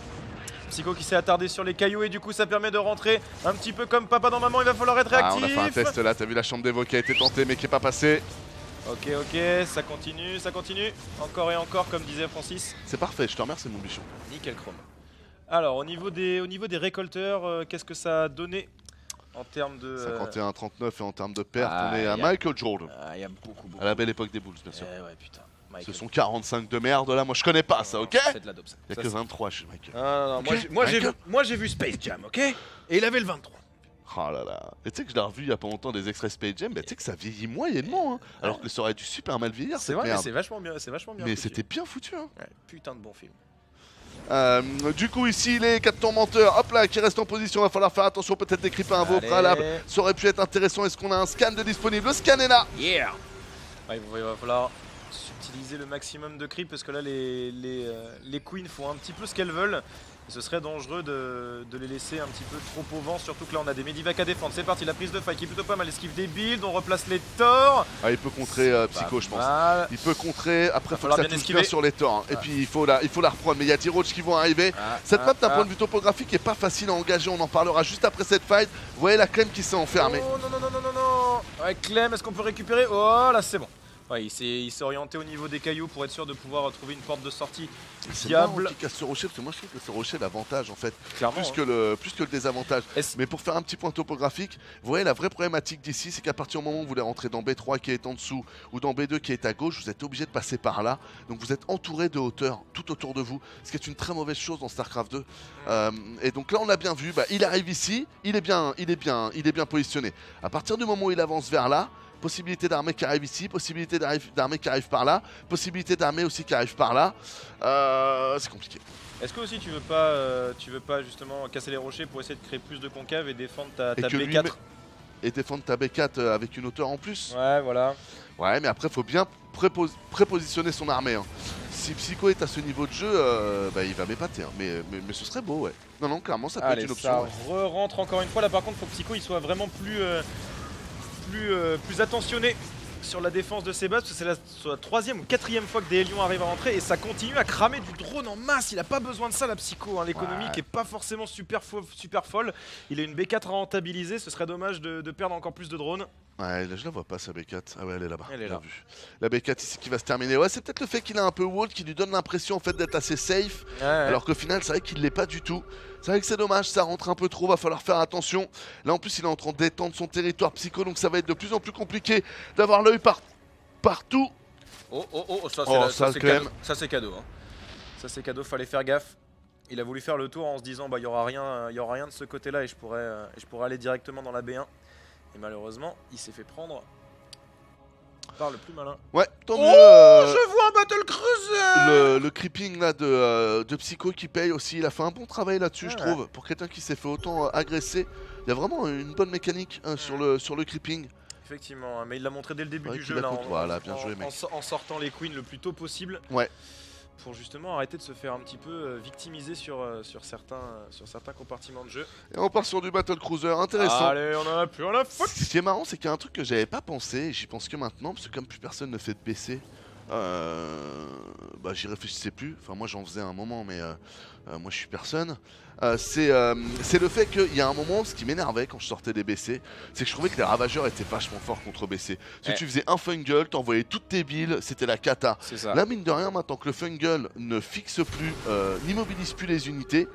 Psycho qui s'est attardé sur les cailloux et du coup ça permet de rentrer un petit peu comme papa dans maman. Il va falloir être réactif. On a fait un test là. T'as vu la chambre d'évo qui a été tentée mais qui est pas passée. Ok, ça continue, ça continue. Encore et encore, comme disait Francis. C'est parfait, je te remercie, mon bichon. Nickel chrome. Alors, au niveau des récolteurs, qu'est-ce que ça a donné en termes de... 51-39 et en termes de pertes, Ah, on est à Michael Jordan. Ah, il y a beaucoup. À la belle époque des Bulls, bien sûr. Ouais, putain. Ce sont 45 de merde là, moi je connais pas ça, ok? C'est de la dope, ça. Il y a que 23 chez Michael. Non, Ok. moi j'ai vu Space Jam, ok? Et il avait le 23. Oh là là. Et tu sais que je l'ai revu il y a pas longtemps des extraits Space Jam, mais tu sais que ça vieillit moyennement, hein. Alors que ça aurait dû super mal vieillir, C'est cette vrai, mais merde. c'est vachement bien, c'est vachement bien. Mais foutu. c'était bien foutu, hein. Ouais, putain de bon film. Du coup ici les 4 tourmenteurs, hop là, qui restent en position, va falloir faire attention, peut-être des creepers invo Allez. préalables, ça aurait pu être intéressant. Est-ce qu'on a un scan de disponible? Le scan est là. Yeah. Ouais, il va falloir subtiliser le maximum de creep parce que là les queens font un petit peu ce qu'elles veulent. Et ce serait dangereux de les laisser un petit peu trop au vent, surtout que là on a des medivacs à défendre. C'est parti, la prise de faille qui est plutôt pas mal, esquive des builds, on replace les torts. Ah, il peut contrer Psycho, je pense. Mal. Il peut contrer, après il faut que falloir ça bien touche esquiver. bien sur les torts, hein. Et puis il faut la reprendre, mais il y a T-Roach qui vont arriver. Cette map d'un point de vue topographique est pas facile à engager, on en parlera juste après cette fight. Vous voyez la Clem qui s'est enfermée. Oh non. Ouais, Clem, est-ce qu'on peut récupérer? Oh là c'est bon. Ouais, il s'est orienté au niveau des cailloux pour être sûr de pouvoir trouver une porte de sortie C'est marrant fiable. qu'il casse ce rocher, parce que moi je trouve que ce rocher est l'avantage en fait, Clairement, plus hein. que le désavantage. Mais pour faire un petit point topographique, vous voyez la vraie problématique d'ici, c'est qu'à partir du moment où vous voulez rentrer dans B3 qui est en dessous, ou dans B2 qui est à gauche, vous êtes obligé de passer par là. Donc vous êtes entouré de hauteur tout autour de vous, ce qui est une très mauvaise chose dans StarCraft 2. Et donc là on a bien vu, il arrive ici, il est bien positionné. À partir du moment où il avance vers là, possibilité d'armée qui arrive ici, possibilité d'armée qui arrive par là, possibilité d'armée aussi qui arrive par là. C'est compliqué. Est-ce que aussi tu veux pas justement casser les rochers pour essayer de créer plus de concave et défendre ta B4 et défendre ta B4 avec une hauteur en plus. Ouais, voilà. Ouais, mais après faut bien prépositionner son armée. Hein. Si Psycho est à ce niveau de jeu, il va m'épater. Hein. Mais ce serait beau, ouais. Non, clairement ça peut être une option. Ça re-rentre encore une fois. Là par contre, faut que Psycho il soit vraiment plus attentionné sur la défense de ses bases, parce que c'est la troisième ou quatrième fois que des Hélions arrivent à rentrer et ça continue à cramer du drone en masse. Il a pas besoin de ça, la Psycho, hein. L'économie qui est pas forcément super folle. Il a une B4 à rentabiliser, ce serait dommage de perdre encore plus de drones. Ouais, là je la vois pas sa B4. Ah ouais, elle est là-bas. Elle est là. Vu. La B4 ici qui va se terminer. Ouais, c'est peut-être le fait qu'il a un peu wall qui lui donne l'impression en fait d'être assez safe, alors qu'au final c'est vrai qu'il l'est pas du tout. C'est vrai que c'est dommage, ça rentre un peu trop, va falloir faire attention. Là en plus il est en train de détendre son territoire Psycho, donc ça va être de plus en plus compliqué d'avoir l'œil partout. Ça c'est cadeau. Hein. Ça c'est cadeau, fallait faire gaffe. Il a voulu faire le tour en se disant il y aura rien de ce côté-là et je pourrais aller directement dans la B1. Et malheureusement, il s'est fait prendre par le plus malin. Ouais, tant mieux. Je vois un battle cruiser. Le creeping là de Psycho qui paye aussi, il a fait un bon travail là-dessus, je trouve. Pour quelqu'un qui s'est fait autant agresser, il y a vraiment une bonne mécanique sur le creeping. Effectivement, mais il l'a montré dès le début du jeu là, voilà, bien joué, mec. En sortant les queens le plus tôt possible. Ouais. Pour justement arrêter de se faire un petit peu victimiser sur certains compartiments de jeu. Et on part sur du Battle Cruiser, intéressant. Allez, on en a plus rien à foutre. Ce qui est marrant, c'est qu'il y a un truc que j'avais pas pensé, et j'y pense que maintenant, parce que comme plus personne ne fait de PC, j'y réfléchissais plus. Enfin, moi j'en faisais un moment, mais moi je suis personne. C'est le fait qu'il y a un moment, ce qui m'énervait quand je sortais des BC, c'est que je trouvais que les ravageurs étaient vachement forts contre BC. Si tu faisais un fungle, t'envoyais toutes tes billes, c'était la cata. Là, mine de rien, maintenant que le fungle ne fixe plus, n'immobilise plus les unités,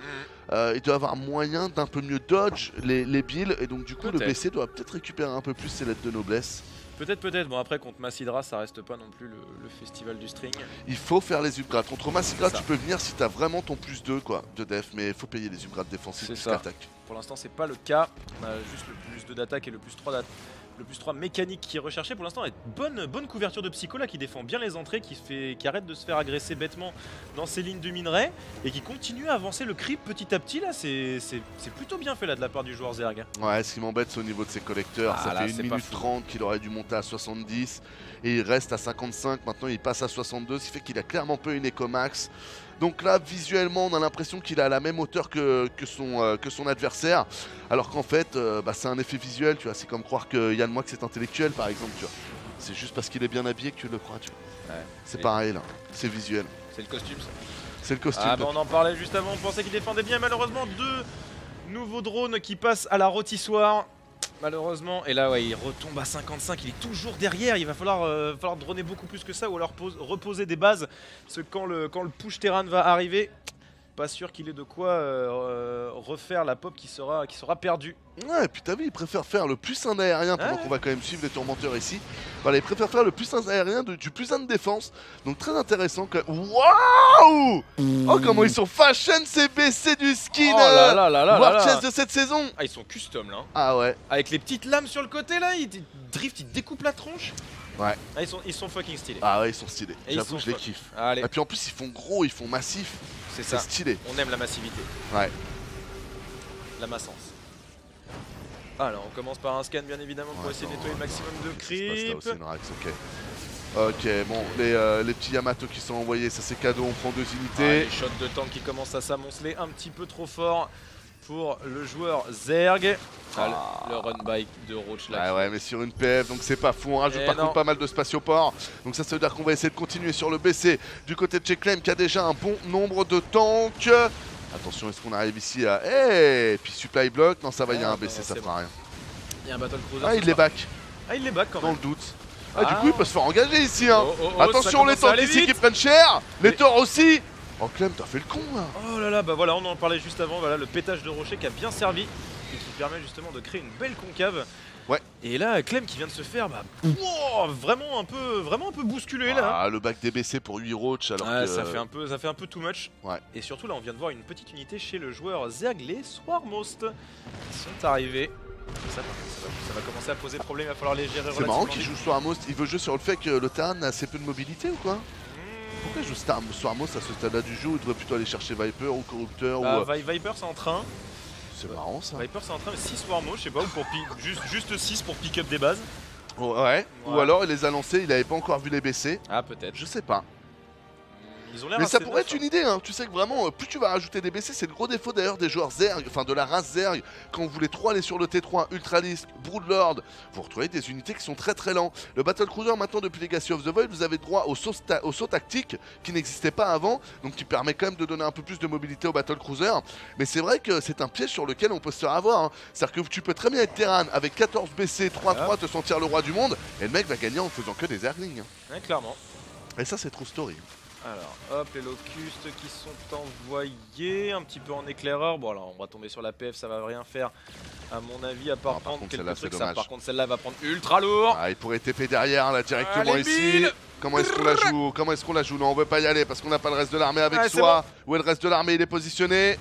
il doit avoir moyen d'un peu mieux dodge les billes, et donc du coup le BC doit peut-être récupérer un peu plus ses lettres de noblesse. Peut-être. Bon, après, contre Massidra, ça reste pas non plus le festival du string. Il faut faire les upgrades. Contre Massigra, C'est ça. tu peux venir si t'as vraiment ton plus 2 quoi, de def, mais il faut payer les upgrades défensifs C'est plus ça. qu'attaque. Pour l'instant, c'est pas le cas. On a juste le plus 2 d'attaque et le plus 3 d'attaque. Le plus 3 mécanique qui est recherché pour l'instant. Bonne couverture de Psycho là qui défend bien les entrées, qui arrête de se faire agresser bêtement dans ses lignes de minerai et qui continue à avancer le creep petit à petit là. C'est plutôt bien fait là de la part du joueur Zerg. Ouais, ce qui m'embête, c'est au niveau de ses collecteurs. Ah, Ça là, fait c'est 1 pas minute fou. 30 qu'il aurait dû monter à 70 et il reste à 55. Maintenant, il passe à 62, ce qui fait qu'il a clairement pas une Ecomax. Donc là, visuellement, on a l'impression qu'il est à la même hauteur que son adversaire. Alors qu'en fait, c'est un effet visuel, tu vois. C'est comme croire que Yann Moix est intellectuel, par exemple, tu vois. C'est juste parce qu'il est bien habillé que tu le crois, tu vois. Ouais. C'est Et- pareil, là. C'est visuel. C'est le costume ça. C'est le costume. Ah bah on en parlait juste avant, on pensait qu'il défendait bien, malheureusement 2 nouveaux drones qui passent à la rôtissoire. Malheureusement, et là ouais, il retombe à 55, il est toujours derrière, il va falloir droner beaucoup plus que ça ou alors reposer des bases. Parce que quand le push terrain va arriver, pas sûr qu'il ait de quoi refaire la pop qui sera perdue. Ouais, et puis t'as vu, il préfère faire le plus 1 d'aérien pendant Ouais. qu'on va quand même suivre les tourmenteurs ici. Voilà, il préfère faire le plus 1 d'aérien du plus 1 de défense. Donc très intéressant. Waouh! Oh, comment ils sont fashion ces BC du skin Oh là là là là War là là. Chest de cette saison. Ah ils sont custom là, hein. Ah ouais. Avec les petites lames sur le côté là, ils drift, ils découpent la tronche. Ouais. Ah, ils sont fucking stylés. Ah ouais, ils sont stylés. Et ils J'avoue, sont je les fun. kiffe. Allez, Et puis en plus, ils font gros, ils font massif. c'est C'est ça, stylé. on aime la massivité. Ouais. La massance. Alors on commence par un scan bien évidemment pour Ouais, essayer de attends, nettoyer le maximum de Qu'est-ce qui se passe là creep. aussi, une Rax, ok. Ok, bon, les petits Yamato qui sont envoyés, ça c'est cadeau, on prend 2 Ah, unités. les shots de tank qui commencent à s'amonceler un petit peu trop fort pour le joueur Zerg. Ah, le run by de Roach là. Ouais, mais sur une PF, donc c'est pas fou. On rajoute Eh par non. contre pas mal de spatioport. Donc ça veut dire qu'on va essayer de continuer sur le BC du côté de Checklem qui a déjà un bon nombre de tanks. Attention, est-ce qu'on arrive ici à. Eh, puis supply block. Non, ça va, il y a Ah, un BC, non, ça c'est fera rien. Il y a un battle cruiser. Ah, ce il les soir. back, Ah, il les back quand dans même. le doute. Ah, du Ah. coup, il peut se faire engager ici. Hein. Oh, oh, oh, ça Attention, les commence à tanks aller ici vite. qui prennent cher. Les Mais- torts aussi. Oh, Clem, t'as fait le con là. Oh là là, bah voilà, on en parlait juste avant, voilà le pétage de rocher qui a bien servi et qui permet justement de créer une belle concave. Ouais. Et là, Clem qui vient de se faire wow, vraiment un peu bousculé là. Ah, le back des BC pour 8 roach alors Ah, que. ça fait un peu too much. Ouais. Et surtout là, on vient de voir une petite unité chez le joueur Zerg, les Swarmost qui sont arrivés. Ça va commencer à poser problème, il va falloir les gérer C'est marrant relativement qu'il vite. joue Swarmos. Il veut jouer sur le fait que le terrain a assez peu de mobilité ou quoi? Pourquoi il joue Swarmos à ce stade-là du jeu? Il devrait plutôt aller chercher Viper ou Corrupteur Bah, ou. Viper c'est en train. C'est marrant ça. Viper c'est en train, mais 6 Swarmost, je sais pas, ou pour juste 6 pour pick up des bases. Ouais. Ou Ouais. alors il les a lancés, il avait pas encore vu les baisser. Ah, peut-être. Je sais pas. Ils ont l'air Mais ça assez pourrait neufs, être une idée, hein. Tu sais que vraiment, plus tu vas rajouter des BC, c'est le gros défaut d'ailleurs des joueurs Zerg, enfin de la race Zerg. Quand vous voulez trop aller sur le T3, Ultralisk, Broodlord, vous retrouvez des unités qui sont très très lents. Le Battle Cruiser, maintenant depuis Legacy of the Void, vous avez droit au saut tactique qui n'existait pas avant, donc qui permet quand même de donner un peu plus de mobilité au Battle Cruiser. Mais c'est vrai que c'est un piège sur lequel on peut se faire avoir. Hein. C'est-à-dire que tu peux très bien être Terran avec 14 BC, 3-3, te sentir le roi du monde, et le mec va gagner en faisant que des Zerglings. Hein. Ouais, clairement. Et ça, c'est True Story. Alors, hop, les locustes qui sont envoyés, un petit peu en éclaireur. Bon, alors, on va tomber sur la PF, ça va rien faire, à mon avis, à part Non, par prendre contre, quelques celle-là, c'est trucs. Ça, dommage. par contre, celle-là va prendre ultra lourd. Ah, il pourrait TP derrière là directement Allez, ici. Bill. Comment est-ce qu'on la joue? Comment est-ce qu'on la joue? Non, on veut pas y aller parce qu'on n'a pas le reste de l'armée avec Ouais, c'est soi. Où est le reste de l'armée? Il est positionné.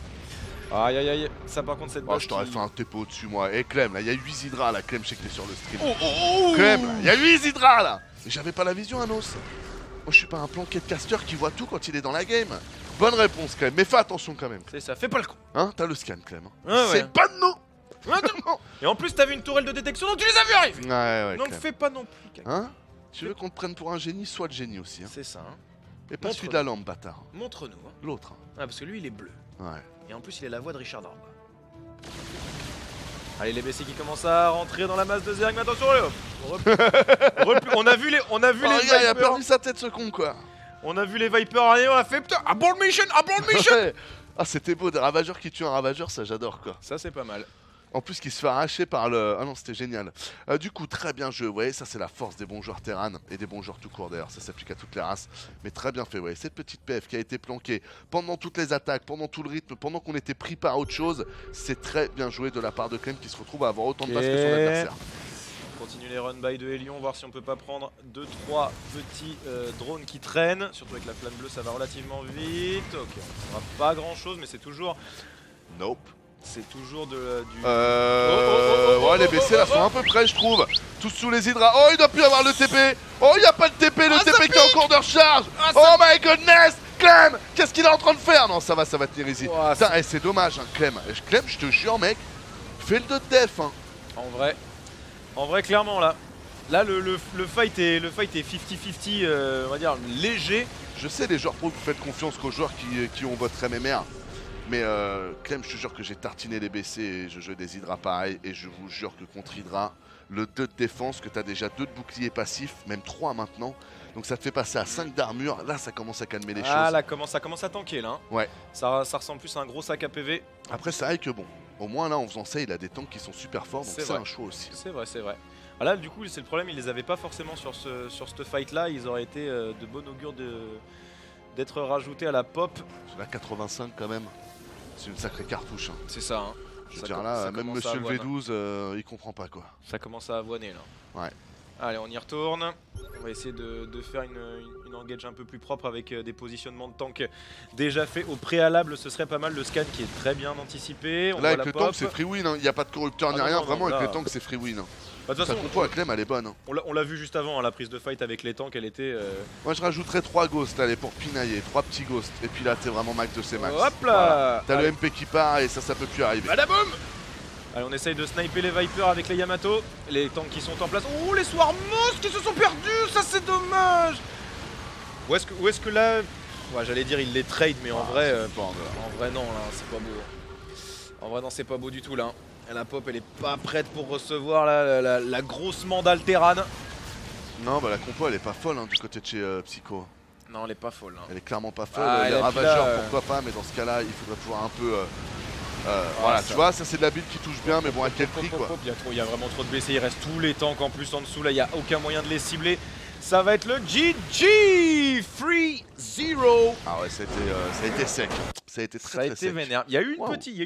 Aïe, aïe, aïe. Ça, par contre, cette Oh, base je t'aurais qui- fait un TP au-dessus, moi. Et Clem, là, il y a 8 Hydra là. Clem, je sais que t'es sur le stream. Oh, oh, oh. Clem, il y a 8 Hydra là. Mais j'avais pas la vision, Anos. Moi, je suis pas un planquet de caster qui voit tout quand il est dans la game. Bonne réponse, Clem. Mais fais attention quand même. C'est ça, fais pas le con. Hein? T'as le scan, Clem. Ouais, ouais. C'est pas de nous. Et en plus, t'as vu une tourelle de détection, donc tu les as vus arriver. Ouais, Donc, Clem. fais pas non plus. caca. Hein? Tu veux qu'on te prenne pour un génie? Sois le génie aussi. Hein. C'est ça, hein. Et pas Montre. celui de la lampe, bâtard. Montre-nous. Hein. L'autre. Ah, parce que lui, il est bleu. Hein. Ouais. Et en plus, il a la voix de Richard Darbois. Allez, les BC qui commencent à rentrer dans la masse de Zerg, mais attention, on a vu les, Oh, regarde, il a Vipers. perdu sa tête, ce con, quoi. On a vu les Vipers arriver, on a fait putain, un bold mission. Ouais. Ah, c'était beau, des ravageurs qui tuent un ravageur, ça j'adore quoi. Ça, c'est pas mal. En plus, qui se fait arracher par le. Ah non, c'était génial. Du coup, très bien joué, ouais, ça c'est la force des bons joueurs Terran et des bons joueurs tout court d'ailleurs, ça s'applique à toutes les races. Mais très bien fait, ouais. Cette petite PF qui a été planquée pendant toutes les attaques, pendant tout le rythme, pendant qu'on était pris par autre chose, c'est très bien joué de la part de Clem qui se retrouve à avoir autant de base que son Ok. adversaire. continue les run by de Hélion, voir si on peut pas prendre 2-3 petits drones qui traînent. Surtout avec la flamme bleue, ça va relativement vite. Ok, on fera pas grand chose, mais c'est toujours. Nope. C'est toujours du. Ouais, les BC là sont un peu près, je trouve. Tous sous les hydras. Oh, il doit plus avoir le TP. Oh, il n'y a pas de TP. Le TP qui est en cours de recharge. Oh my goodness. Clem, qu'est-ce qu'il est en train de faire? Non, ça va tenir easy. Ouah, putain, c'est dommage, hein, Clem. Clem, je te jure, mec, fais le 2 de def. Hein. En vrai, clairement là. Là, le fight est 50-50, on va dire léger. Je sais, les joueurs pro, vous faites confiance qu'aux joueurs qui ont votre MMR. Mais Clem, je te jure que j'ai tartiné les BC et je joue des hydras pareil. Et je vous jure que contre Hydra, le 2 de défense, que tu as déjà 2 de boucliers passifs, même 3 maintenant. Donc ça te fait passer à 5 d'armure. Là, ça commence à calmer les choses. Ah, là, ça commence à tanker là. Hein. Ouais. Ça ressemble plus à un gros sac à PV. Après, c'est vrai que bon, au moins là, en faisant ça, il a des tanks qui sont super forts. Donc c'est un choix aussi. C'est vrai. Ah, là, du coup, c'est le problème, ils les avaient pas forcément sur ce fight là. Ils auraient été de bon augure d'être rajoutés à la pop. La 85 quand même. C'est une sacrée cartouche. Hein. C'est ça. Hein. Je veux dire là, même Monsieur le V12, il comprend pas quoi. Ça commence à avoiner là. Ouais. Allez, on y retourne. On va essayer de faire une engage un peu plus propre avec des positionnements de tank déjà faits au préalable. Ce serait pas mal. Le scan qui est très bien anticipé. Là, avec le tank, c'est free win. Il n'y a pas de corrupteur ni rien. Vraiment, avec le tank, c'est free win. Bah, de toute façon, la Clem, elle est bonne. Hein. On l'a vu juste avant, hein, la prise de fight avec les tanks, elle était. Moi, je rajouterais 3 ghosts, allez, pour pinailler. 3 petits ghosts. Et puis là, t'es vraiment max de ces max. Hop là, voilà. T'as le MP qui part et ça peut plus arriver. Badaboum. Allez, on essaye de sniper les Vipers avec les Yamato. Les tanks qui sont en place. Oh, les Swarmos qui se sont perdus, ça c'est dommage. Où est-ce que là. Ouais, j'allais dire il les trade, mais en vrai. En vrai, non, là, c'est pas beau. En vrai, non, c'est pas beau du tout là. La pop, elle est pas prête pour recevoir la grosse mandale Terran. Non, bah la compo, elle est pas folle hein, du côté de chez Psycho. Non, elle est pas folle. Hein. Elle est clairement pas folle. Ah, les ravageurs, là, pourquoi pas, mais dans ce cas-là, il faudrait pouvoir un peu. Voilà, tu vois, ça c'est de la build qui touche bien, mais bon, à quel prix quoi. Il y a vraiment trop de BC, il reste tous les tanks en plus en dessous, là il n'y a aucun moyen de les cibler. Ça va être le GG Free Zero. Ah ouais, ça a été sec. Ça a été très sec. Vénère. Il y a eu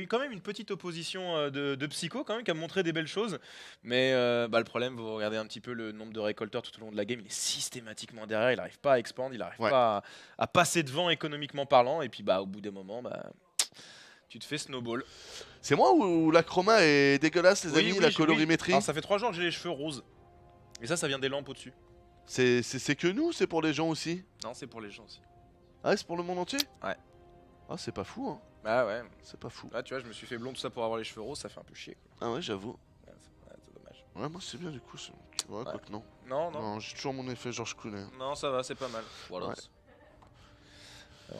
quand même une petite opposition de Psycho quand même qui a montré des belles choses. Mais le problème, vous regardez un petit peu le nombre de récolteurs tout au long de la game, il est systématiquement derrière, il n'arrive pas à expand, il n'arrive pas à passer devant économiquement parlant. Et puis au bout d'un moment, tu te fais snowball. C'est moi ou la chroma est dégueulasse les amis, la colorimétrie. Alors ça fait 3 jours que j'ai les cheveux roses. Et ça vient des lampes au-dessus. C'est que nous, c'est pour les gens aussi? Non, c'est pour les gens aussi. Ah, c'est pour le monde entier? Ouais. Ah, c'est pas fou, hein. Bah ouais. C'est pas fou. Là, tu vois, je me suis fait blond tout ça pour avoir les cheveux roses, ça fait un peu chier. Quoi. Ah ouais, j'avoue. C'est dommage. Ouais, moi c'est bien du coup. Ouais, quoi que non. Non, j'ai toujours mon effet Georges Clooney. Non, ça va, c'est pas mal. Voilà. Ouais.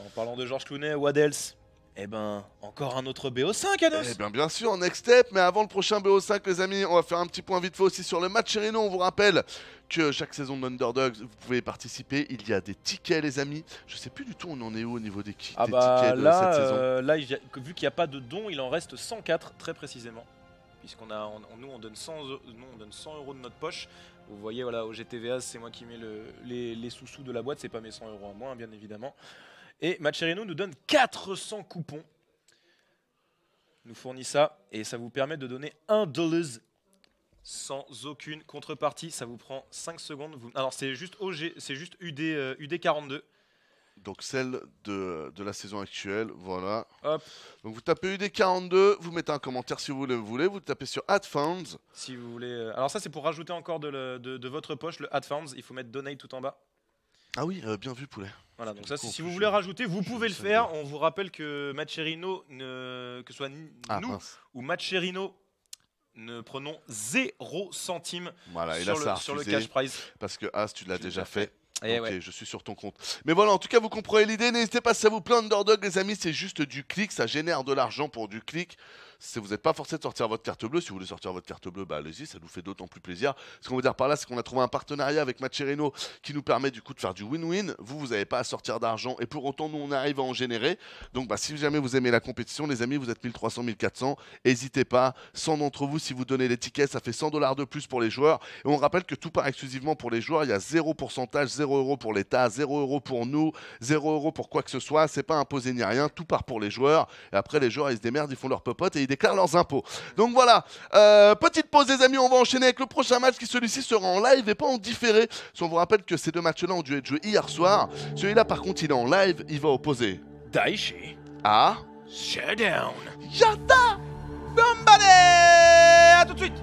En parlant de Georges Clooney, what else? Eh ben, encore un autre BO5, Anos. Eh ben, bien sûr, next step. Mais avant le prochain BO5, les amis, on va faire un petit point vite fait aussi sur le match Reno. On vous rappelle que chaque saison d'Underdogs, vous pouvez participer. Il y a des tickets, les amis. Je sais plus du tout, on en est où au niveau des tickets de cette saison. Là, vu qu'il n'y a pas de dons, il en reste 104 très précisément. Puisqu'on nous, on donne 100 € de notre poche. Vous voyez, voilà, au GTVA, c'est moi qui mets les sous-sous de la boîte. C'est pas mes 100 € à moi, bien évidemment. Et Matcherino nous donne 400 coupons. Nous fournit ça et ça vous permet de donner $1 sans aucune contrepartie. Ça vous prend 5 secondes. Alors c'est juste UD 42. Donc celle de la saison actuelle, voilà. Hop. Donc vous tapez UD 42, vous mettez un commentaire si vous le voulez, vous tapez sur AdFounds. Si vous voulez. Alors ça c'est pour rajouter encore de votre poche le AdFounds. Il faut mettre Donate tout en bas. Ah oui, bien vu poulet. Voilà, donc ça, si vous voulez rajouter, vous pouvez le faire. On vous rappelle que Matcherino, que ce soit nous ou Matcherino, ne prenons 0 centime sur le cash prize. Parce que As, tu l'as déjà fait. Ok, ouais. Je suis sur ton compte. Mais voilà, en tout cas, vous comprenez l'idée. N'hésitez pas, si ça vous plaît, Underdog, les amis, c'est juste du clic. Ça génère de l'argent pour du clic. Si vous n'êtes pas forcé de sortir votre carte bleue, si vous voulez sortir votre carte bleue, allez-y, ça nous fait d'autant plus plaisir. Ce qu'on veut dire par là, c'est qu'on a trouvé un partenariat avec Matcherino qui nous permet du coup de faire du win-win. Vous n'avez pas à sortir d'argent et pour autant, nous, on arrive à en générer. Donc, si jamais vous aimez la compétition, les amis, vous êtes 1300, 1400, n'hésitez pas. 100 d'entre vous, si vous donnez les tickets, ça fait $100 de plus pour les joueurs. Et on rappelle que tout part exclusivement pour les joueurs. Il y a 0%, 0 € pour l'État, 0 € pour nous, 0 € pour quoi que ce soit. C'est pas imposé ni rien, tout part pour les joueurs. Et après, les joueurs, ils se démerdent, ils font leur popote et ils déclarent leurs impôts. Donc voilà, petite pause les amis, on va enchaîner avec le prochain match qui celui-ci sera en live et pas en différé. Si on vous rappelle que ces deux matchs-là ont dû être joués hier soir. Celui-là par contre il est en live, il va opposer Daichi. à Showdown. Yata. Gambale. À tout de suite.